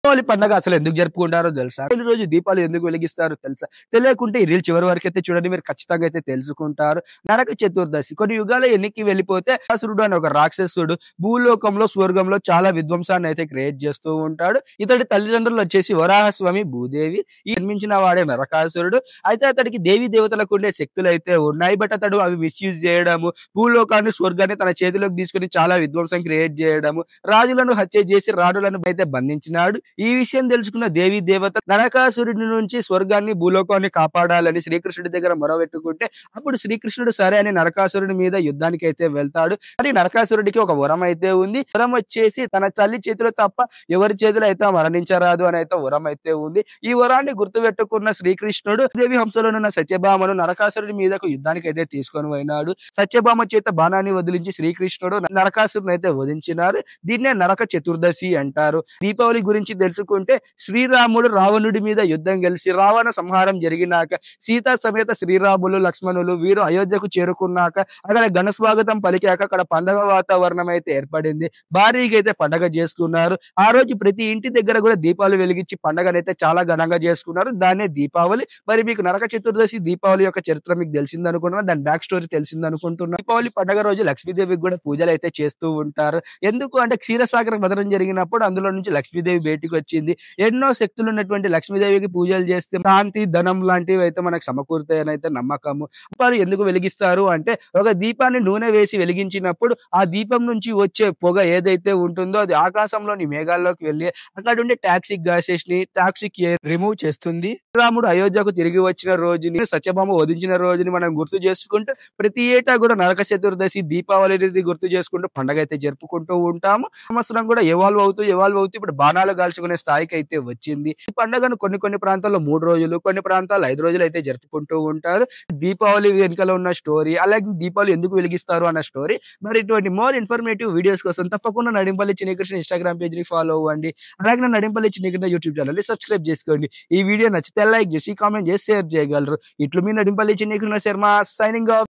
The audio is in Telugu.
దీపావళి పండగ అసలు ఎందుకు జరుపుకుంటారో తెలుసా? ఈ రోజు దీపాలు ఎందుకు వెలిగిస్తారో తెలుసా? తెలియకుంటే ఈ రీల్ చివరి వరకైతే చూడండి, మీరు ఖచ్చితంగా అయితే తెలుసుకుంటారు. నరక చతుర్దశి కొన్ని యుగాల ఎన్నికి వెళ్ళిపోతే అసురుడు అనే ఒక రాక్షసుడు భూలోకంలో స్వర్గంలో చాలా విధ్వంసాన్ని అయితే క్రియేట్ చేస్తూ ఉంటాడు. ఇతడి తల్లిదండ్రులు వచ్చేసి వరాహస్వామి, భూదేవి. ఈ జన్మించిన వాడే నరకాసురుడు. అయితే అతడికి దేవీ దేవతలకు ఉండే శక్తులు అయితే ఉన్నాయి. బట్ అతడు అవి మిస్యూజ్ చేయడము, భూలోకాన్ని స్వర్గాన్ని తన చేతిలోకి తీసుకుని చాలా విధ్వంసం క్రియేట్ చేయడము, రాజులను హత్య చేసి రాణులను అయితే బంధించినాడు. ఈ విషయం తెలుసుకున్న దేవీ దేవత నరకాసురుడి నుంచి స్వర్గాన్ని భూలోకాన్ని కాపాడాలని శ్రీకృష్ణుడి దగ్గర మొరబెట్టుకుంటే అప్పుడు శ్రీకృష్ణుడు సరే అని నరకాసురుడి మీద యుద్ధానికి అయితే వెళ్తాడు. మరి నరకాసురుడికి ఒక వరం అయితే ఉంది. వరం వచ్చేసి తన తల్లి చేతిలో తప్ప ఎవరి చేతిలో అయితే మరణించరాదు అని అయితే వరం అయితే ఉంది. ఈ వరాన్ని గుర్తుపెట్టుకున్న శ్రీకృష్ణుడు దేవి హంసలోనున్న సత్యభామను నరకాసురుడి మీదకు యుద్ధానికి అయితే తీసుకొని పోయినాడు. సత్యభామ చేత బాణాన్ని వదిలించి శ్రీకృష్ణుడు నరకాసురుని అయితే వధించినారు. దీన్నే నరక చతుర్దశి అంటారు. దీపావళి గురించి తెలుసుకుంటే శ్రీరాముడు రావణుడి మీద యుద్ధం గెలిచి రావణ సంహారం జరిగినాక సీతా సమేత శ్రీరాములు లక్ష్మణులు వీరు అయోధ్యకు చేరుకున్నాక అక్కడ ఘన స్వాగతం పలికాక అక్కడ పండగ వాతావరణం అయితే ఏర్పడింది. భారీగా అయితే పండగ చేసుకున్నారు. ఆ రోజు ప్రతి ఇంటి దగ్గర కూడా దీపాలు వెలిగించి పండగనైతే చాలా ఘనంగా చేసుకున్నారు. దాన్నే దీపావళి. మరి మీకు నరక చతుర్దశి దీపావళి యొక్క చరిత్ర మీకు తెలిసిందనుకుంటున్నా, దాని బ్యాక్ స్టోరీ తెలిసిందనుకుంటున్నా. దీపావళి పండగ రోజు లక్ష్మీదేవికి కూడా పూజలు అయితే చేస్తూ ఉంటారు. ఎందుకు అంటే క్షీరసాగర మదనం జరిగినప్పుడు అందులో నుంచి లక్ష్మీదేవి బయటికి వచ్చింది. ఎన్నో శక్తులు ఉన్నటువంటి లక్ష్మీదేవికి పూజలు చేస్తే శాంతి ధనం లాంటివి అయితే మనకు సమకూరుతాయని అయితే నమ్మకము. దీపాలు ఎందుకు వెలిగిస్తారు అంటే ఒక దీపాన్ని నూనె వేసి వెలిగించినప్పుడు ఆ దీపం నుంచి వచ్చే పొగ ఏదైతే ఉంటుందో అది ఆకాశంలోని మేఘాల్లోకి వెళ్ళి అక్కడ ఉండే టాక్సిక్ గ్యాసెస్ ని టాక్సిక్ ఎయిర్ రిమూవ్ చేస్తుంది. రాముడు అయోధ్యకు తిరిగి వచ్చిన రోజుని సత్యభామ వధించిన రోజుని మనం గుర్తు చేసుకుంటూ ప్రతి ఏటా కూడా నరక చతుర్దశి దీపావళి గుర్తు చేసుకుంటూ పండగ అయితే జరుపుకుంటూ ఉంటాము. సంవత్సరం కూడా ఎవాల్వ్ అవుతూ ఇప్పుడు బాణాలు కాల్చుకునే స్థాయికి అయితే వచ్చింది. ఈ పండుగను కొన్ని ప్రాంతాల్లో 3 రోజులు, కొన్ని ప్రాంతాల్లో 5 రోజులు అయితే జరుపుకుంటూ ఉంటారు. దీపావళి వెనుకలో ఉన్న స్టోరీ, అలాగే దీపావళి ఎందుకు వెలిగిస్తారు అన్న స్టోరీ, మరి ఇటువంటి మోర్ ఇన్ఫర్మేటివ్ వీడియోస్ కోసం తప్పకుండా నడింపల్లి చిన్నకృష్ణ ఇన్స్టాగ్రామ్ పేజ్ ని ఫాలో అవ్వండి. అలాగే నా నడింపల్లి చిన్నకృష్ణ యూట్యూబ్ ఛానల్ ని సబ్స్క్రైబ్ చేసుకోండి. ఈ వీడియో నచ్చితే లైక్ చేసి కామెంట్ చేసి షేర్ చేయగలరు. ఇట్లు మీ నడింపల్లి చిన్నకృష్ణ శర్మ సైనింగ్ ఆఫ్.